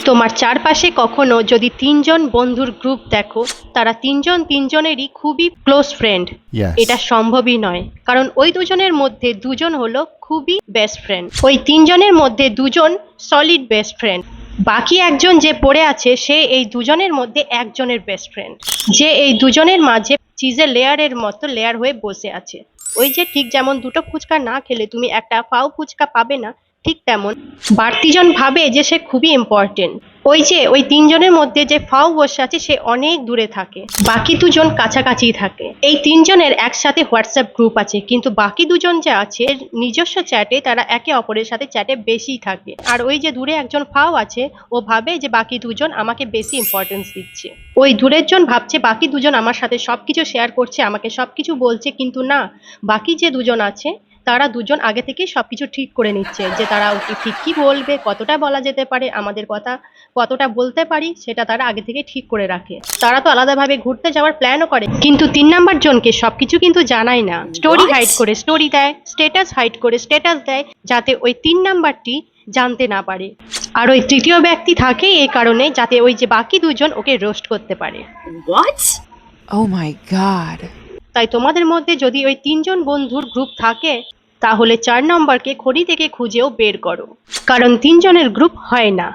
তোমার চারপাশে কখনো যদি তিনজন বন্ধুর গ্রুপ দেখো, তারা তিনজন তিনজনেরই খুবই ক্লোজ ফ্রেন্ড, Yes. এটা সম্ভবই নয়। কারণ ওই দুজনের মধ্যে দুজন হলো খুবই বেস্ট ফ্রেন্ড, ওই তিনজনের মধ্যে দুজন সলিড বেস্ট ফ্রেন্ড, বাকি একজন যে পড়ে আছে সে এই দুজনের মধ্যে একজনের বেস্ট ফ্রেন্ড, যে এই দুজনের মাঝে চিজের লেয়ারের মতো লেয়ার হয়ে বসে আছে। ওই যে ঠিক যেমন দুটো ফুচকা না খেলে তুমি একটা পাও ফুচকা পাবে না, ঠিক তেমন বাড়তিজন ভাবে যে সে খুবই ইম্পর্টেন্ট। ওই যে ওই তিনজনের মধ্যে যে ফাও বসে আছে সে অনেক দূরে থাকে, বাকি দুজন কাছাকাছি থাকে। এই তিনজনের একসাথে হোয়াটসঅ্যাপ গ্রুপ আছে, কিন্তু বাকি দুজন যে আছে নিজস্ব চ্যাটে তারা একে অপরের সাথে চ্যাটে বেশি থাকে। আর ওই যে দূরে একজন ফাও আছে, ও ভাবে যে বাকি দুজন আমাকে বেশি ইম্পর্টেন্স দিচ্ছে। ওই দূরের জন ভাবছে বাকি দুজন আমার সাথে সবকিছু শেয়ার করছে, আমাকে সবকিছু বলছে, কিন্তু না, বাকি যে দুজন আছে তারা দুজন আগে থেকেই সবকিছু ঠিক করে নিচ্ছে, যে তারা ওকে ঠিক কি বলবে, কতটা বলা যেতে পারে, আমাদের কথা কতটা বলতে পারি সেটা তারা আগে থেকে ঠিক করে রাখে। তারা তো আলাদাভাবে ঘুরতে যাওয়ার প্ল্যানও করে, কিন্তু 3 নাম্বার জনকে সবকিছু কিন্তু জানায় না। স্টোরি হাইড করে স্টোরি দেয়, স্ট্যাটাস হাইড করে স্ট্যাটাস দেয়, যাতে ওই 3 নাম্বারটি জানতে না পারে। আর ওই তৃতীয় ব্যক্তি থাকে এই কারণে যাতে ওই যে বাকি দুজন ওকে রোস্ট করতে পারে। What? Oh my god. তাই তোমাদের মধ্যে যদি ওই তিনজন বন্ধুর গ্রুপ থাকে, তাহলে 4 নম্বরকে খড়ি থেকে খুঁজেও বের করো, কারণ তিনজনের গ্রুপ হয় না।